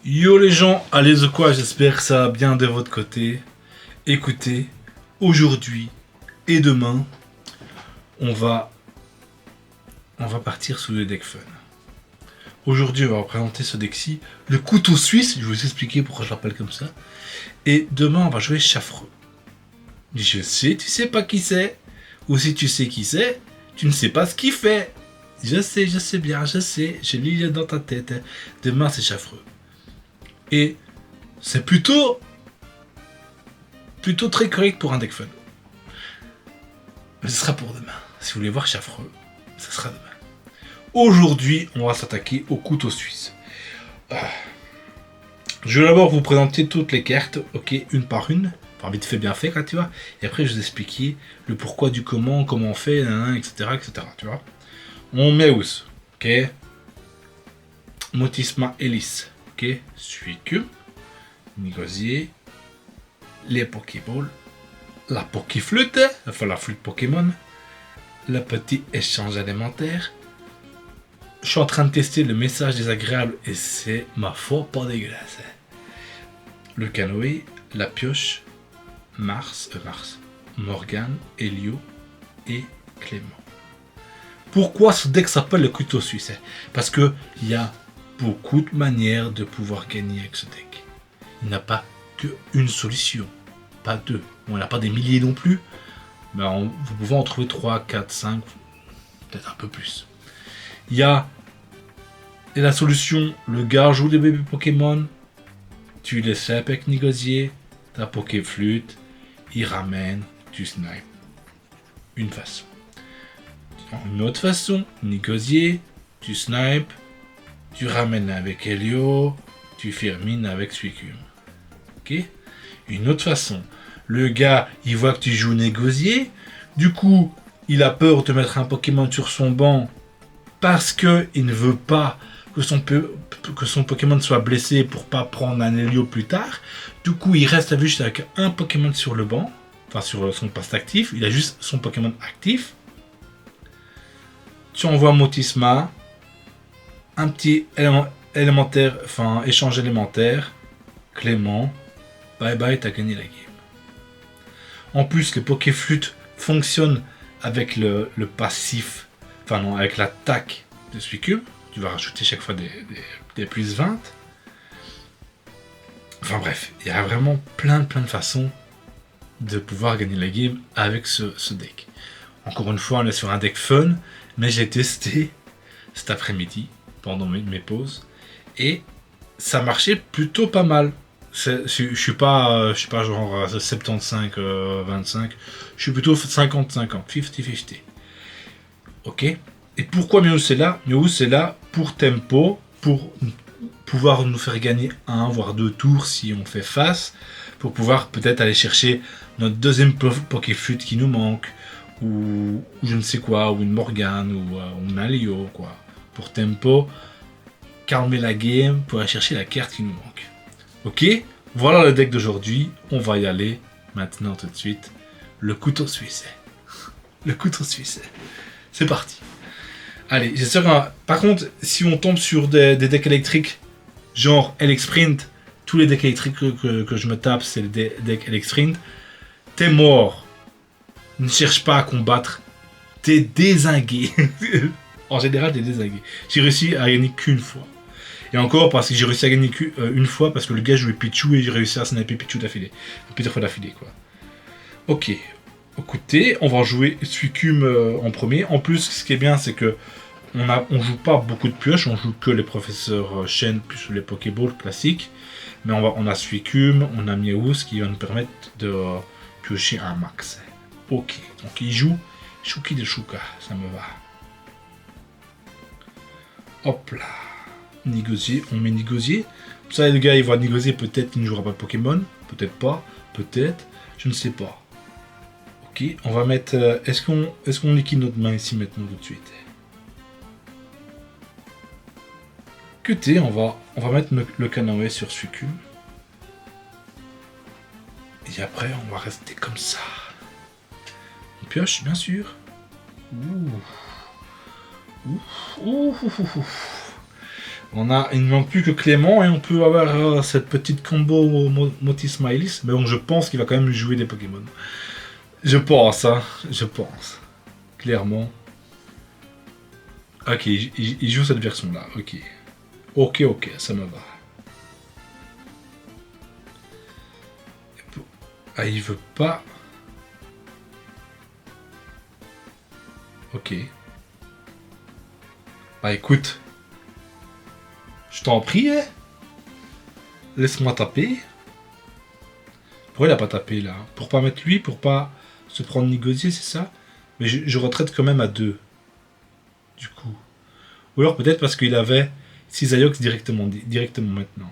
Yo les gens, allez ou quoi, j'espère que ça va bien de votre côté. Écoutez, aujourd'hui et demain, on va partir sous le deck fun. Aujourd'hui, on va présenter ce deck-ci, le couteau suisse, je vais vous expliquer pourquoi je l'appelle comme ça. Et demain, on va jouer Chaffreux. Je sais, tu sais pas qui c'est. Ou si tu sais qui c'est, tu ne sais pas ce qu'il fait. Je sais bien, je sais, je lis dans ta tête. Demain, c'est Chaffreux. Et c'est plutôt très correct pour un deck fun. Mais ce sera pour demain. Si vous voulez voir Chaffreux, ce sera demain. Aujourd'hui, on va s'attaquer au couteau suisse. Je vais d'abord vous présenter toutes les cartes, ok, une par une. Enfin, vite fait, bien fait, quoi, tu vois. Et après, je vais vous expliquer le pourquoi du comment on fait, etc., etc., tu vois. On met Meus, ok. Motisma Ellis, ok. Suicune, Nigosier, les Pokéballs, la Pokéflûte, enfin la flûte Pokémon, le petit échange alimentaire. Je suis en train de tester le message désagréable et c'est, ma foi, pas dégueulasse. Le canoë, la pioche, Mars, Morgane, Helio et Clément. Pourquoi ce deck s'appelle le couteau suisse? Parce que il y a beaucoup de manières de pouvoir gagner avec ce deck. Il n'y a pas qu'une solution, pas deux. Bon, il n'y a pas des milliers non plus, mais vous pouvez en trouver 3, 4, 5, peut-être un peu plus. Il y a la solution, le gars joue des bébés Pokémon, tu les sais avec Nigosier, ta Pokéflûte, il ramène, tu snipes. Une façon. Une autre façon, Nigosier, tu snipes, tu ramènes avec Helio, tu fermines avec Suicune. Ok? Une autre façon, le gars, il voit que tu joues Nigosier, du coup, il a peur de mettre un Pokémon sur son banc parce que il ne veut pas que son Pokémon soit blessé pour pas prendre un Helio plus tard. Du coup, il reste juste avec un Pokémon sur le banc, enfin sur son poste actif, il a juste son Pokémon actif. Tu envoies Motisma, un petit élémentaire, enfin échange élémentaire, Clément, bye bye, t'as gagné la game. En plus, les Pokéflûtes fonctionnent avec le passif, enfin non, avec l'attaque de Suicune. Tu vas rajouter chaque fois des plus 20. Enfin bref, il y a vraiment plein de façons de pouvoir gagner la game avec ce deck. Encore une fois, on est sur un deck fun, mais j'ai testé cet après-midi pendant mes pauses et ça marchait plutôt pas mal. Je suis pas genre 75-25, je suis plutôt 50-50, 50-50. Ok. Et pourquoi Meowth est là? Meowth est là pour tempo, pour pouvoir nous faire gagner 1 voire 2 tours si on fait face, pour pouvoir peut-être aller chercher notre deuxième Pokéflûte qui nous manque, ou je ne sais quoi, ou une Morgane, ou un Helio, quoi. Pour tempo, calmer la game, pour aller chercher la carte qui nous manque. Ok, voilà le deck d'aujourd'hui, on va y aller maintenant tout de suite. Le couteau suisse. Le couteau suisse. C'est parti. Allez, j'espère que... Par contre, si on tombe sur des decks électriques, genre Elexprint, tous les decks électriques que je me tape, c'est les decks Elexprint, t'es mort. Ne cherche pas à combattre. T'es dézingué. En général, t'es dézingué. J'ai réussi à gagner qu'une fois. Et encore, parce que j'ai réussi à gagner qu'une fois, parce que le gars jouait Pichu et j'ai réussi à sniper Pichu d'affilée. Plusieurs fois d'affilée, quoi. Ok. Écoutez, on va jouer Suicune en premier. En plus, ce qui est bien, c'est que on joue pas beaucoup de pioches, on joue que les professeurs Shen plus les Pokéballs classiques. Mais on a Suicune, on a Meowth qui va nous permettre de piocher un max. Ok, donc il joue Shuki de Shuka, ça me va. Hop là. Nigosier, on met Nigosier. Ça, le gars, il voit Nigosier, peut-être qu'il ne jouera pas de Pokémon, peut-être pas, peut-être, je ne sais pas. Ok, on va mettre... est-ce qu'on liquide notre main ici maintenant tout de suite? Écoutez, on va mettre le canoë sur Suicune. Et après, on va rester comme ça. On pioche, bien sûr. Ouh. Il ne manque plus que Clément et on peut avoir cette petite combo Moti Smileys. Mais bon, je pense qu'il va quand même jouer des Pokémon. Je pense, hein. Je pense. Clairement. Ok, il joue cette version-là. Ok. Ok, ça me va. Ah, il veut pas... Ok. Bah écoute... Je t'en prie, hein. Laisse-moi taper. Pourquoi il a pas tapé, là? Pour pas mettre lui, pour pas se prendre Nigosier, c'est ça? Mais je retraite quand même à 2. Du coup. Ou alors peut-être parce qu'il avait Cisaiox directement maintenant.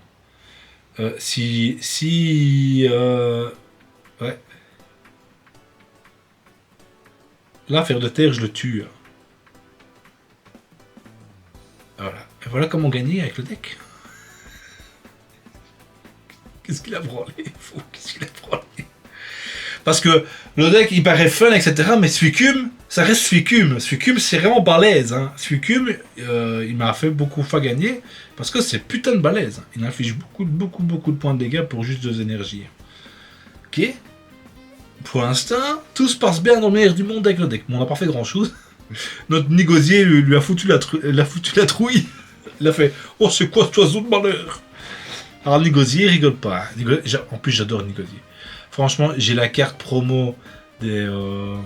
Ouais. Là, Fer de Terre, je le tue. Voilà. Et voilà comment gagner avec le deck. Qu'est-ce qu'il a branlé? Qu'est-ce qu'il a branlé? Parce que le deck, il paraît fun, etc. Mais Suicune, ça reste Suicune. Suicune, c'est vraiment balèze. Hein. Suicune, il m'a fait beaucoup de fois gagner. Parce que c'est putain de balèze. Il inflige beaucoup de points de dégâts pour juste 2 énergies. Ok. Pour l'instant, tout se passe bien dans le meilleur du monde avec le deck. Bon, on n'a pas fait grand chose. Notre Nigosier lui a foutu la trouille. Il a fait « Oh, c'est quoi cet oiseau de malheur ?» Alors Nigosier, il rigole pas. En plus, j'adore Nigosier. Franchement, j'ai la carte promo de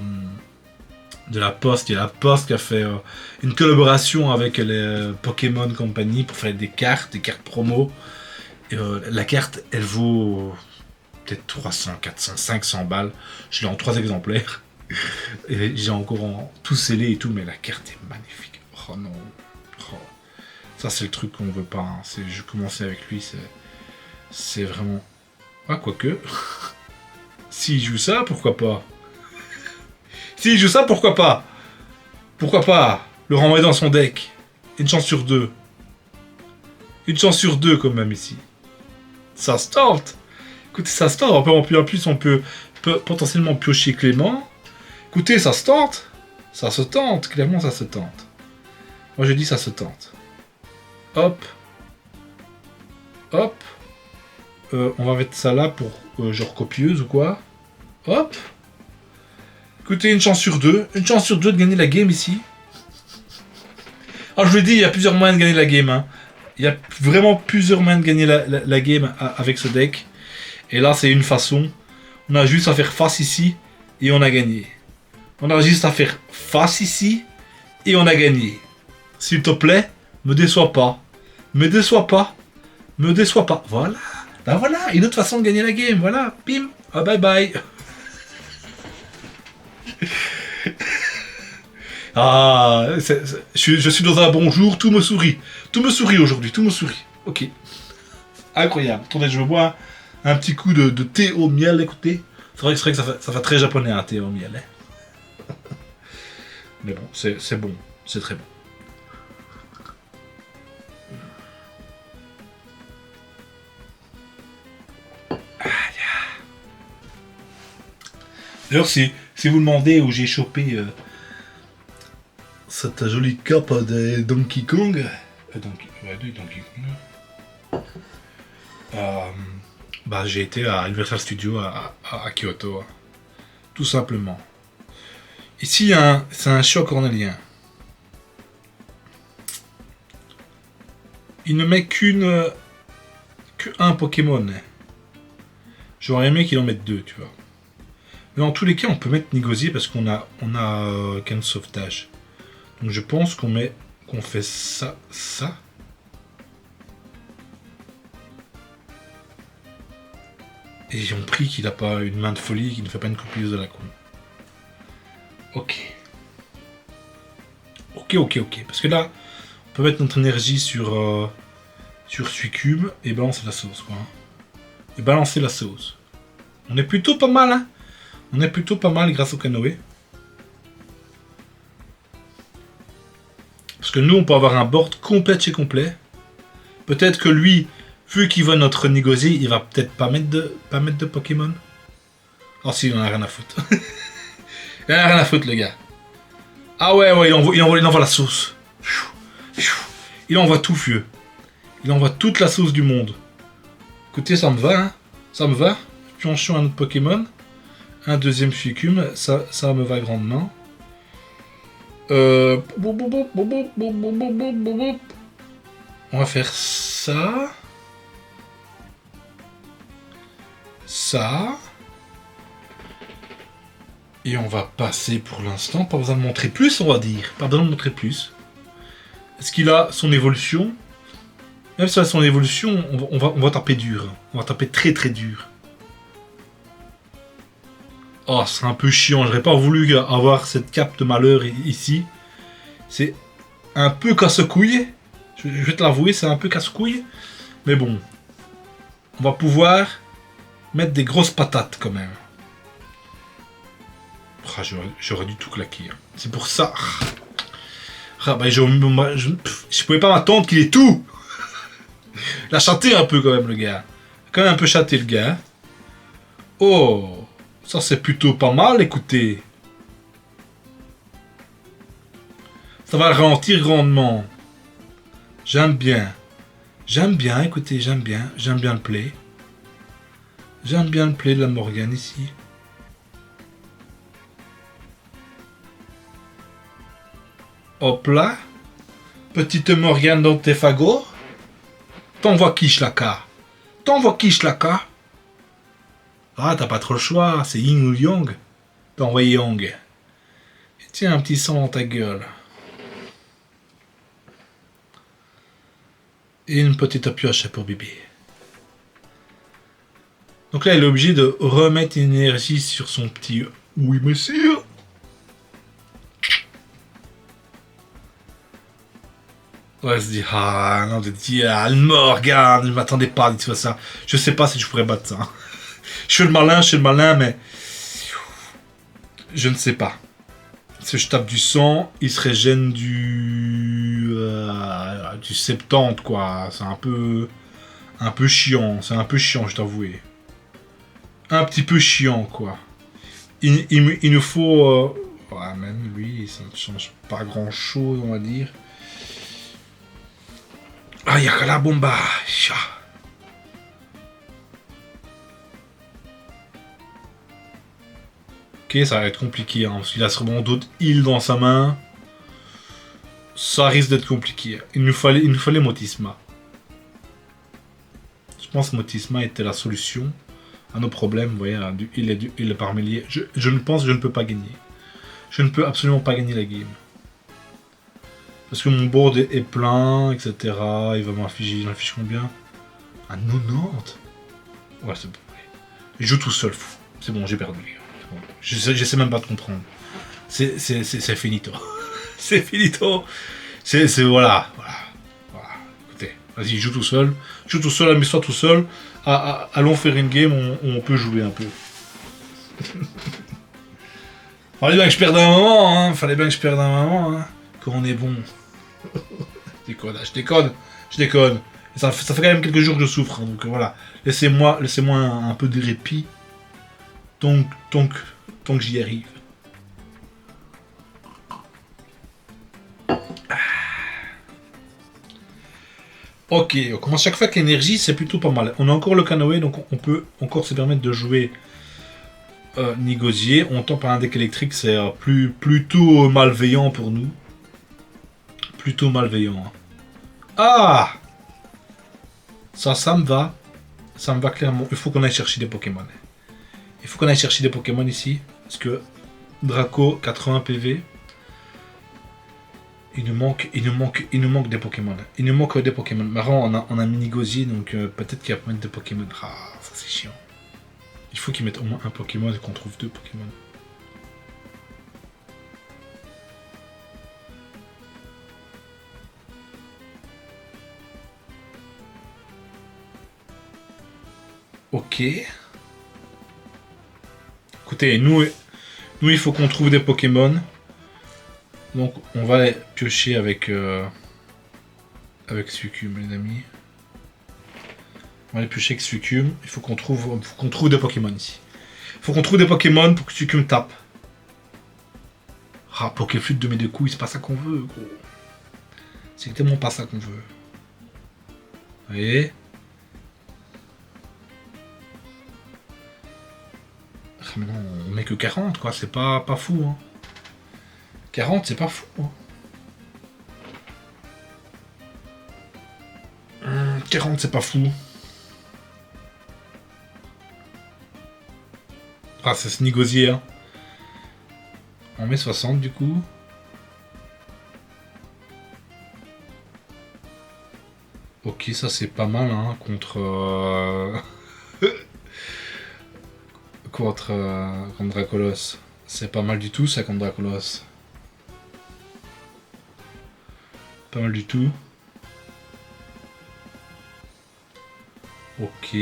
la Poste. Il y a la Poste qui a fait une collaboration avec les Pokémon Company pour faire des cartes promo. Et, la carte, elle vaut peut-être 300, 400, 500 balles. Je l'ai en 3 exemplaires. Et j'ai encore tout scellé et tout, mais la carte est magnifique. Oh non. Oh. Ça, c'est le truc qu'on veut pas. Hein. Je commençais avec lui, c'est vraiment... Ah, quoique... S'il joue ça, pourquoi pas? S'il joue ça, pourquoi pas? Pourquoi pas le renvoyer dans son deck? Une chance sur 2. Une chance sur 2 quand même ici. Ça se tente. Écoutez, ça se tente. En plus, on peut potentiellement piocher Clément. Écoutez, ça se tente. Ça se tente. Clairement, ça se tente. Moi, je dis ça se tente. Hop. Hop. On va mettre ça là pour genre copieuse ou quoi. Hop. Écoutez, une chance sur 2. Une chance sur 2 de gagner la game ici. Alors je vous l'ai dit, il y a plusieurs moyens de gagner la game. Hein. Il y a vraiment plusieurs moyens de gagner la game avec ce deck. Et là, c'est une façon. On a juste à faire face ici et on a gagné. On a juste à faire face ici et on a gagné. S'il te plaît, me déçois pas. Me déçois pas. Me déçois pas. Voilà. Ben voilà, une autre façon de gagner la game. Voilà. Bim. Ah, bye bye. Ah, je suis dans un bon jour, tout me sourit. Tout me sourit aujourd'hui, tout me sourit. Ok. Incroyable. Attendez, je me bois un petit coup de thé au miel, écoutez. C'est vrai que ça fait très japonais un thé au miel. Hein. Mais bon, c'est bon. C'est très bon. D'ailleurs, si vous demandez où j'ai chopé cette jolie cape de Donkey Kong, Donkey Kong, bah, j'ai été à Universal Studios à Kyoto, tout simplement. Ici, c'est un choc cornélien. Il ne met qu'un Pokémon. J'aurais aimé qu'il en mette 2, tu vois. Mais dans tous les cas, on peut mettre Nigosier parce qu'on a qu'un sauvetage. Donc je pense qu'on fait ça. Et on prie qu'il n'a pas une main de folie, qu'il ne fait pas une copieuse de la con. Ok. Parce que là, on peut mettre notre énergie sur Suicune et balancer la sauce, quoi. Et balancer la sauce. On est plutôt pas mal, hein. On est plutôt pas mal grâce au canoë. Parce que nous, on peut avoir un board complet chez complet. Peut-être que lui, vu qu'il voit notre Nigosier, il va peut-être pas mettre de Pokémon. Oh si, il en a rien à foutre. Il en a rien à foutre, le gars. Ah ouais, il envoie la sauce. Il envoie tout, vieux. Il envoie toute la sauce du monde. Écoutez, ça me va, hein. Ça me va. Pionchons un autre Pokémon. Un deuxième Suicune, ça me va grandement. On va faire ça. Ça. Et on va passer pour l'instant. Pas besoin de montrer plus, on va dire. Pas besoin de montrer plus. Est-ce qu'il a son évolution? Même si il a son évolution, on va taper dur. On va taper très très dur. Oh, c'est un peu chiant. J'aurais pas voulu avoir cette cape de malheur ici. C'est un peu casse-couille. Je vais te l'avouer, c'est un peu casse-couille. Mais bon. On va pouvoir mettre des grosses patates quand même. Ah, j'aurais dû tout claquer. Hein. C'est pour ça. Ah, bah, je pouvais pas m'attendre qu'il ait tout. Il a chanté un peu quand même le gars. Il a quand même un peu chanté le gars. Oh. Ça c'est plutôt pas mal, écoutez. Ça va le ralentir grandement. J'aime bien. J'aime bien, écoutez, j'aime bien. J'aime bien le play. J'aime bien le play de la Morgane ici. Hop là. Petite Morgane dans tes fagots. T'envoies qui Shlaka? T'envoies qui Shlaka? Ah, t'as pas trop le choix, c'est Yin ou Yang. T'as envoyé Yang. Et tiens, un petit sang dans ta gueule. Et une petite pioche pour bébé. Donc là, il est obligé de remettre une énergie sur son petit... Oui, monsieur. Ouais, se dit, ah, non, de dire, ah, Morgane, je m'attendais pas à dire ça. Je sais pas si je pourrais battre ça. Je suis le malin, mais je ne sais pas. Si je tape du sang, il se régène du 70, quoi. C'est un peu chiant. C'est un peu chiant, je t'avoue. Un petit peu chiant, quoi. Il nous faut... ouais, même lui, ça ne change pas grand-chose, on va dire. Ah, y'a que la bomba. Ok, ça va être compliqué, hein, parce qu'il a sûrement d'autres îles dans sa main. Ça risque d'être compliqué. Il nous fallait Motisma. Je pense que Motisma était la solution à nos problèmes. Vous voyez, là, du île par milliers. Je ne pense que je ne peux pas gagner. Je ne peux absolument pas gagner la game. Parce que mon board est plein, etc. Il va m'afficher, il m'affiche combien? Un 90. Ouais, c'est bon. Il joue tout seul, fou. C'est bon, j'ai perdu. J'essaie même pas de comprendre. C'est finito. C'est finito. C'est voilà. Écoutez, vas-y, joue tout seul. Joue tout seul, amuse-toi tout seul. Allons faire une game où on peut jouer un peu. Fallait bien que je perde un moment, hein. Quand on est bon. Je déconne. Et ça fait quand même quelques jours que je souffre, hein, donc voilà. Laissez-moi un peu de répit. Tant que j'y arrive. Ok, on commence chaque fois avec l'énergie, c'est plutôt pas mal. On a encore le canoë, donc on peut encore se permettre de jouer Nigosier. On tombe par un deck électrique, c'est plutôt malveillant pour nous. Plutôt malveillant. Hein. Ah! Ça me va. Ça me va clairement. Il faut qu'on aille chercher des Pokémon. Il faut qu'on aille chercher des Pokémon ici. Parce que Draco, 80 PV. Il nous manque des Pokémon. Il nous manque des Pokémon. Marrant, on a Minigosier, donc peut-être qu'il va mettre des Pokémon. Ah, ça c'est chiant. Il faut qu'il mette au moins un Pokémon et qu'on trouve 2 Pokémon. Ok. Écoutez, nous il faut qu'on trouve des Pokémon. Donc on va les piocher avec Suicune, les amis. On va les piocher avec Suicune. Il faut qu'on trouve des Pokémon ici. Il faut qu'on trouve des Pokémon pour que Suicune tape. Ah, Pokéflute de mes 2 couilles, c'est pas ça qu'on veut, gros. C'est tellement pas ça qu'on veut. Vous voyez? Ah, mais non, on met que 40, quoi. C'est pas fou, hein. 40, c'est pas fou, hein. 40, c'est pas fou. Ah, c'est se négocier, hein. On met 60, du coup. Ok, ça c'est pas mal, hein, contre... contre Dracolos. C'est pas mal du tout, ça, contre Dracolos. Pas mal du tout. Ok.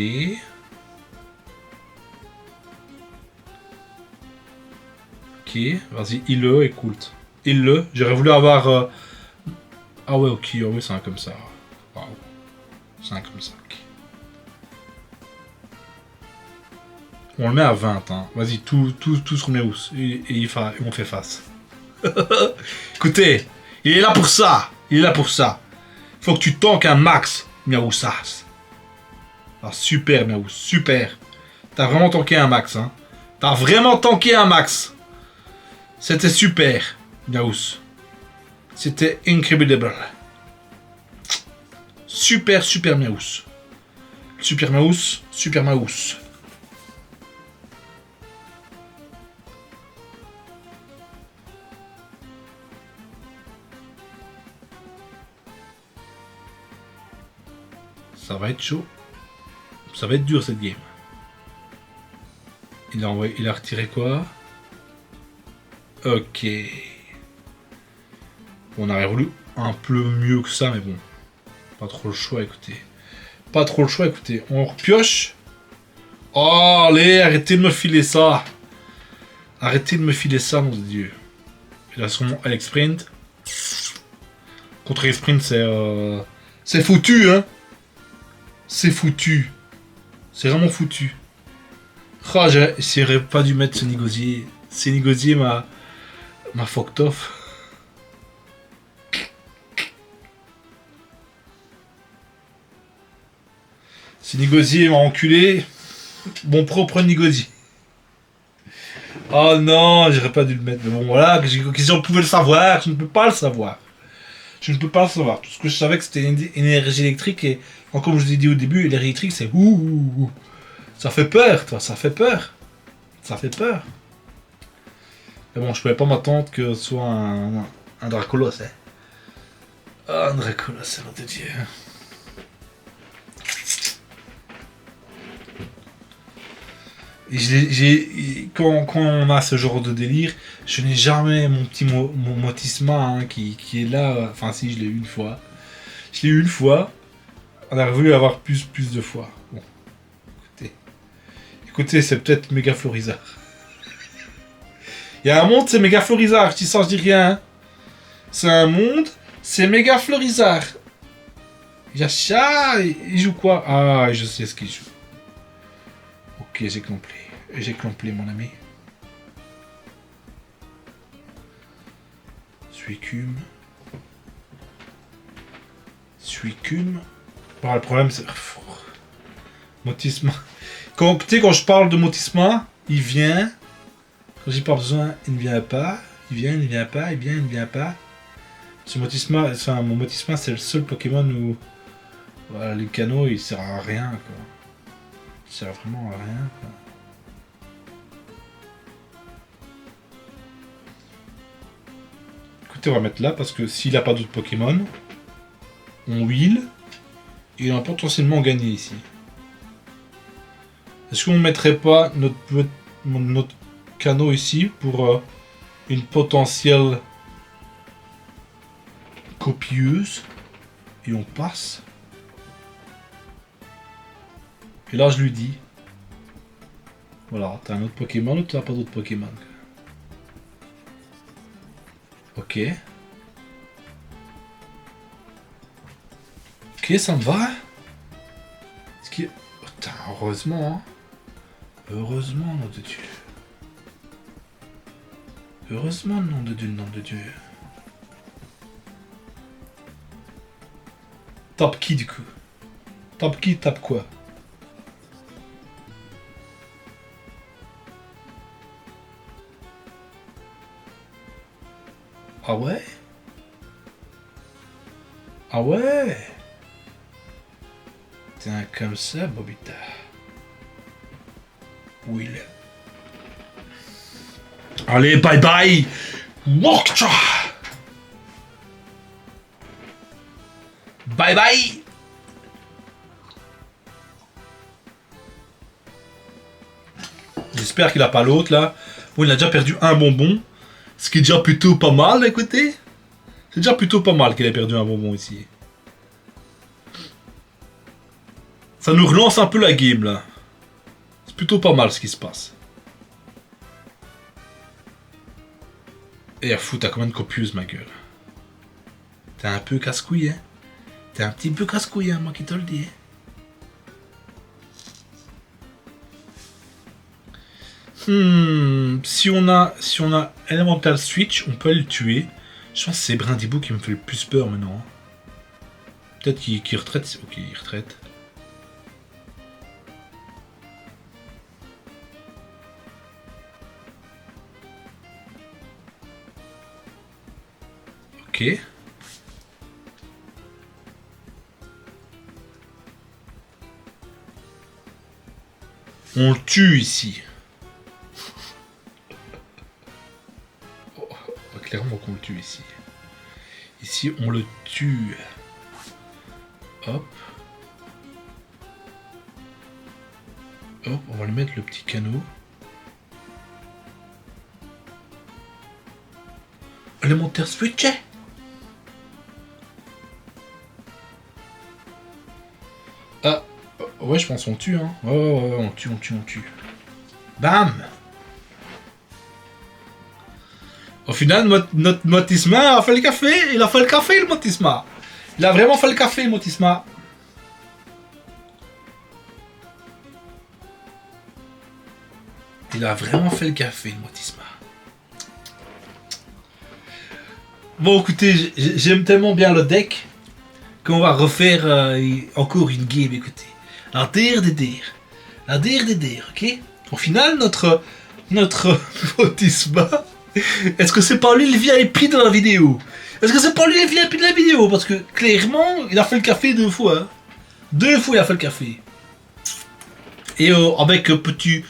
Ok, vas-y, heal-le et Cult. Heal-le. J'aurais voulu avoir... Ah ouais, ok, oh oui, c'est un comme ça. Waouh. C'est un comme ça, ok. On le met à 20, hein. Vas-y, tout sur Meus. Et on fait face. Écoutez, il est là pour ça. Il est là pour ça. Faut que tu tankes un max, Miaoussas. Ah, super, Miaous, super. T'as vraiment tanké un max, hein. T'as vraiment tanké un max. C'était super, Miaous. C'était incredible. Super, super Miaous. Super Miaous, super Miaous. Ça va être chaud. Ça va être dur cette game. Il a retiré quoi? Ok. On aurait voulu un peu mieux que ça, mais bon. Pas trop le choix, écoutez. Pas trop le choix, écoutez. On repioche. Oh, allez, arrêtez de me filer ça. Arrêtez de me filer ça, mon dieu. Et là, son Alex Sprint. Contre les Sprint, c'est foutu, hein. C'est foutu. C'est vraiment foutu. Oh, j'aurais pas dû mettre ce négocier. Ce négocier m'a fucked off. Ce négocier m'a enculé. Mon propre négocier. Oh non, j'aurais pas dû le mettre. Mais bon, voilà, si on pouvait le savoir, je ne peux pas le savoir. Je ne peux pas le savoir. Tout ce que je savais que c'était une énergie électrique et, comme je vous ai dit au début, l'énergie électrique c'est ouh. Ça fait peur, toi, ça fait peur. Ça fait peur. Mais bon, je pouvais pas m'attendre que ce soit un Dracolos, hein. Oh, un Dracolos, c'est nom de Dieu. Et quand on a ce genre de délire, je n'ai jamais mon petit mon Motisma, hein, qui est là. Enfin, si, je l'ai eu une fois. Je l'ai eu une fois. On aurait voulu avoir plus de fois. Bon, écoutez, c'est peut-être méga Florizard. Il y a un monde, c'est méga Florizard. Je dis ça, je dis rien. Hein. C'est un monde, c'est méga Florizard. Yacha, il joue quoi? Ah, je sais ce qu'il joue. Ok, j'ai compris. J'ai compris, mon ami. Suicum. Bon, le problème, c'est... Motisma. Quand je parle de Motisma, il vient. Quand j'ai pas besoin, il ne vient pas. Il vient, il ne vient pas. Il vient, il ne vient pas. Ce Motisma, enfin, mon Motisma, c'est le seul Pokémon où... Voilà, le canot, il sert à rien, quoi. Il sert vraiment à rien, quoi. Écoutez, on va mettre là, parce que s'il n'a pas d'autres Pokémon, on wheel, et on a potentiellement gagné ici. Est-ce qu'on ne mettrait pas notre canot ici pour une potentielle copieuse, et on passe. Et là, je lui dis, voilà, t'as un autre Pokémon ou t'as pas d'autre Pokémon? Ok. Ok, ça me va. Ce qui... Oh, putain, heureusement, hein. Heureusement, nom de Dieu. Heureusement, nom de Dieu, nom de Dieu. Top qui, du coup? Tape qui, tape quoi? Ah ouais? Ah ouais? Tiens, comme ça, Bobita. Will. Allez, bye bye! Walktra! Bye bye! J'espère qu'il a pas l'autre là. Bon, il a déjà perdu un bonbon. Ce qui est déjà plutôt pas mal, écoutez. C'est déjà plutôt pas mal qu'il ait perdu un bonbon ici. Ça nous relance un peu la game là. C'est plutôt pas mal ce qui se passe. Et à foutre, t'as combien de copieuses, ma gueule? T'es un peu casse-couille, hein? T'es un petit peu casse-couille, hein, moi qui te le dis. Si on a Elemental Switch, on peut le tuer. Je pense que c'est Brindibou qui me fait le plus peur maintenant. Peut-être qu'il retraite. Ok, il retraite. Ok. On le tue ici. Oh, clairement qu'on le tue ici. Ici, on le tue. Hop. Hop, on va lui mettre le petit canot. Élémentaire switch. Ah, ouais, je pense qu'on tue, hein. Ouais, on tue. Bam! Au final, notre Motisma a fait le café. Il a fait le café, le Motisma. Il a vraiment fait le café, le Motisma. Il a vraiment fait le café, le Motisma. Bon, écoutez, j'aime tellement bien le deck qu'on va refaire encore une game, écoutez. Un dire des dires. Un dire des dires, ok? Au final, notre Motisma, est-ce que c'est pas lui le VIP de la vidéo? Est-ce que c'est pas lui le VIP de la vidéo? Parce que clairement, il a fait le café 2 fois. Hein. 2 fois, il a fait le café. Et avec petit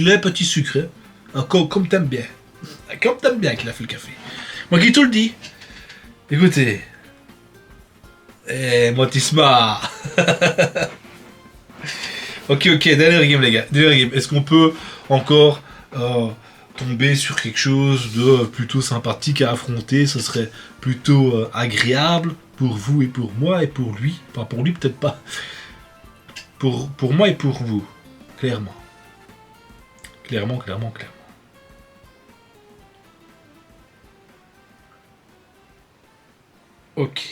lait, petit sucre. Hein. Comme t'aimes bien. Comme t'aimes bien qu'il a fait le café. Moi qui te le dis. Écoutez. Motisma. Ok, dernière game les gars. Dernière game. Est-ce qu'on peut encore tomber sur quelque chose de plutôt sympathique à affronter? Ce serait plutôt agréable pour vous et pour moi et pour lui. Enfin pour lui peut-être pas. Pour moi et pour vous. Clairement. Clairement. Ok.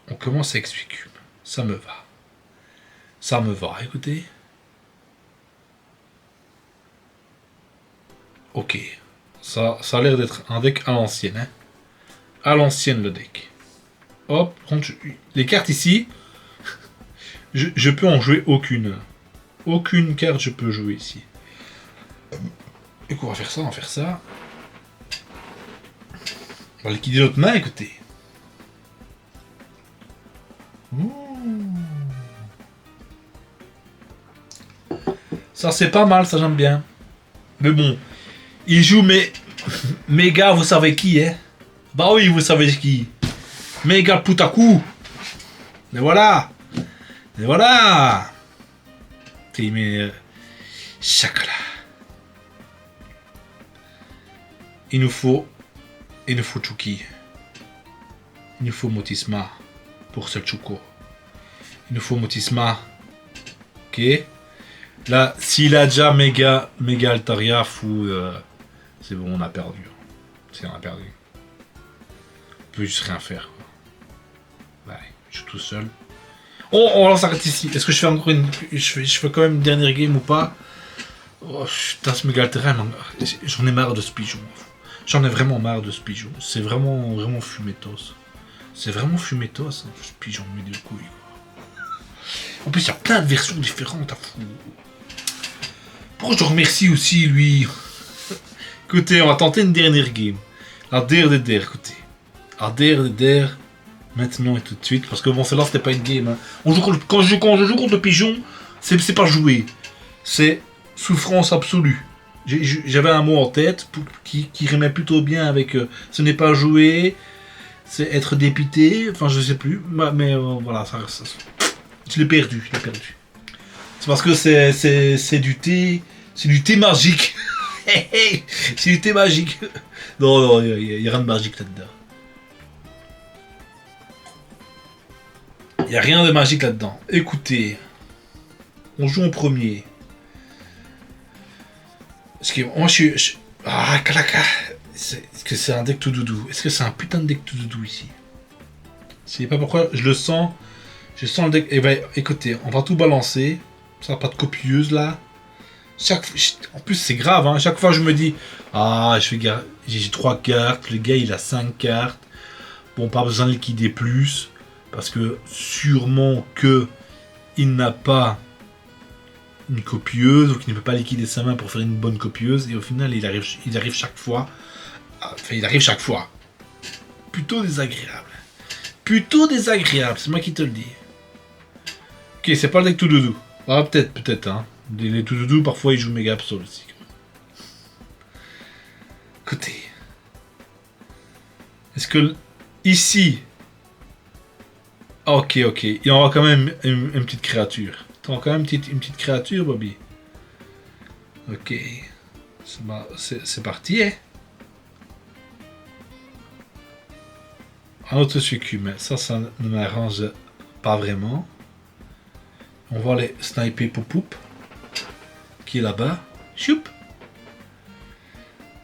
On commence avec Suicube. Ça me va, écoutez. Ok. Ça a l'air d'être un deck à l'ancienne. Hein. À l'ancienne, le deck. Hop. Les cartes ici, je peux en jouer aucune. Aucune carte je peux jouer ici. Et qu'on va faire ça, On va liquider notre main, écoutez. Ça c'est pas mal, ça j'aime bien. Mais bon, il joue méga, vous savez qui, hein? Bah oui, vous savez qui. Méga Putaku. Mais voilà. Il met Chakra. Il nous faut Chuki. Il nous faut Motisma pour ce Chuko. Il nous faut Motisma. Ok. Là, s'il a déjà méga Altaria, fou, c'est bon, on a perdu. On a perdu. On peut juste rien faire. Quoi. Ouais, je suis tout seul. On s'arrête ici. Est-ce que je fais encore je fais quand même une dernière game ou pas? Oh, putain, ce méga Altaria, j'en ai marre de ce pigeon. J'en ai vraiment marre de ce pigeon. C'est vraiment fumétos. C'est vraiment fumétos, hein, ce pigeon de milieu de couilles. En plus, il y a plein de versions différentes à fou. Pourquoi je remercie aussi lui. Écoutez, on va tenter une dernière game. La der, écoutez. La der, maintenant et tout de suite. Parce que bon, celle-là, c'était pas une game. Hein. Quand je joue contre le pigeon, c'est pas jouer. C'est souffrance absolue. J'avais un mot en tête qui rimait plutôt bien avec ce n'est pas jouer, c'est être dépité. Enfin, je sais plus. Mais voilà, ça, je l'ai perdu. C'est parce que c'est du thé. C'est du thé magique. C'est du thé magique. Non, il y a rien de magique là-dedans. Il y a rien de magique là-dedans. Écoutez, on joue en premier. Parce que moi ah, Kalaka. Est-ce que c'est un deck tout doudou? Est-ce que c'est un putain de deck tout doudou ici? Je sais pas pourquoi, je le sens. Je sens le deck. Eh ben, écoutez, on va tout balancer. Ça n'a pas de copieuse là. En plus, c'est grave, hein. Chaque fois, je me dis, ah, j'ai 3 cartes. Le gars, il a 5 cartes. Bon, pas besoin de liquider plus. Parce que sûrement que il n'a pas une copieuse, ou qu'il ne peut pas liquider sa main pour faire une bonne copieuse. Et au final, il arrive chaque fois. Enfin, il arrive chaque fois. Plutôt désagréable. C'est moi qui te le dis. Ok, c'est pas le deck tout doudou. Ah, peut-être, hein. Les tout doudou, parfois, ils jouent méga absol aussi. Écoutez. Est-ce que ici. Ok. Il y aura quand même une petite créature. T'as quand même une petite créature, Bobby. Ok. C'est parti, hein. Un autre succube, mais ça ne m'arrange pas vraiment. On va les sniper Poup qui est là-bas. Choup.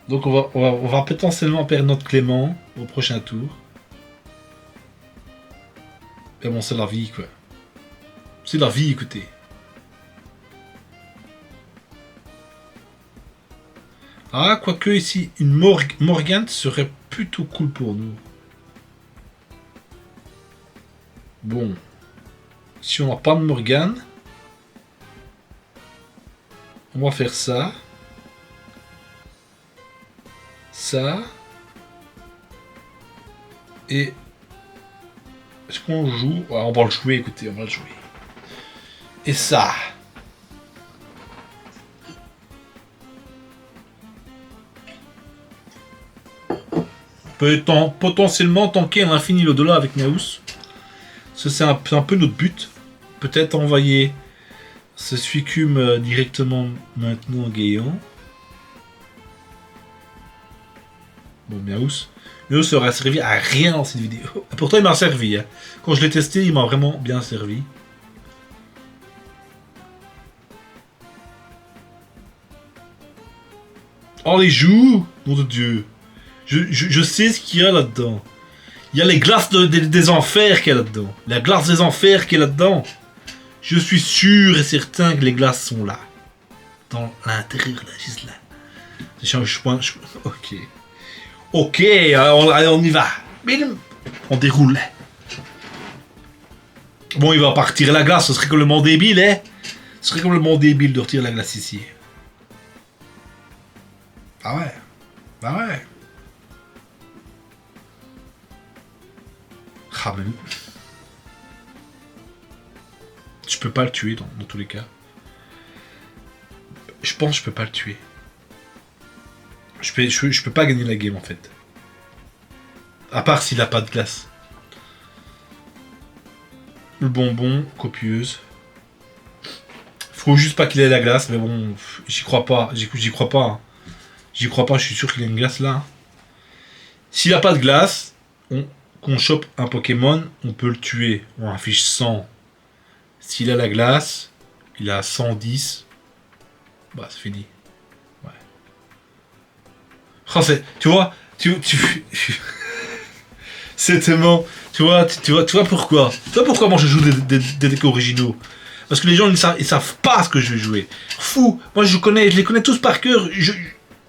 Donc on va potentiellement perdre notre Clément au prochain tour. Mais bon, c'est la vie, quoi. C'est la vie, écoutez. Ah, quoique ici, une Morgane serait plutôt cool pour nous. Bon. Si on n'a pas de Morgane, on va faire ça. Ça. Et... Est-ce qu'on joue? Ouais, on va le jouer, écoutez, on va le jouer. Et ça. On peut potentiellement tanker à l'infini l'au-delà avec Naus. C'est un peu notre but. Peut-être envoyer ce Suicune directement maintenant au Gaillon. Bon, Miaous. Miaous aura servi à rien dans cette vidéo. Pourtant, il m'a servi. Hein. Quand je l'ai testé, il m'a vraiment bien servi. Oh, les joues! Nom de Dieu! Je sais ce qu'il y a là-dedans. Il y a les glaces des enfers qu'il y a là-dedans. La glace des enfers qui est là-dedans. Je suis sûr et certain que les glaces sont là. Dans l'intérieur, là, juste là. Ok. Ok, allez, on y va. On déroule. Bon, il va pas retirer la glace, ce serait complètement débile, hein. Ce serait complètement débile de retirer la glace ici. Ah ouais. Ah ouais. Ah ben... Je peux pas le tuer dans tous les cas. Je pense que je peux pas le tuer. Je peux pas gagner la game en fait. À part s'il a pas de glace. Le bonbon, copieuse. Faut juste pas qu'il ait la glace, mais bon, j'y crois pas. J'y crois pas. Hein. J'y crois pas, je suis sûr qu'il a une glace là. S'il a pas de glace, qu'on chope un Pokémon, on peut le tuer. On affiche 100. S'il a la glace, il a 110. Bah, c'est fini. Ouais. Oh, tu vois, c'est tellement... Tu vois pourquoi? Tu vois pourquoi moi je joue des decks originaux? Parce que les gens ils savent pas ce que je vais jouer. Fou. Moi je les connais tous par cœur.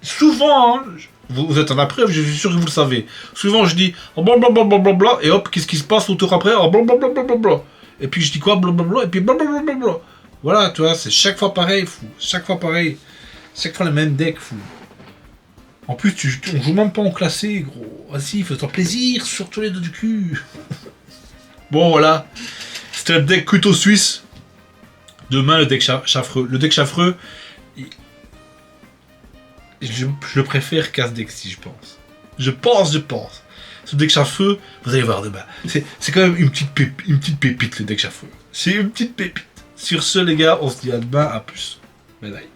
Souvent, hein, vous êtes en la preuve, je suis sûr que vous le savez. Souvent je dis blablabla et hop, qu'est-ce qui se passe au tour après? Blablabla. et puis je dis quoi, blablabla, et puis blablabla. Voilà, tu vois, c'est chaque fois pareil, fou. Chaque fois pareil. Chaque fois le même deck, fou. En plus, on joue même pas en classé, gros. Vas-y, fais-toi plaisir, surtout les deux du cul. Bon, voilà. C'était le deck couteau suisse. Demain, le deck chaffreux. Le deck chaffreux, je le préfère qu'à ce deck-ci, je pense. Je pense. Ce deck chaffreux, vous allez voir demain. C'est quand même une petite pépite, le deck chaffreux. C'est une petite pépite. Sur ce, les gars, on se dit à demain, à plus. Bye bye.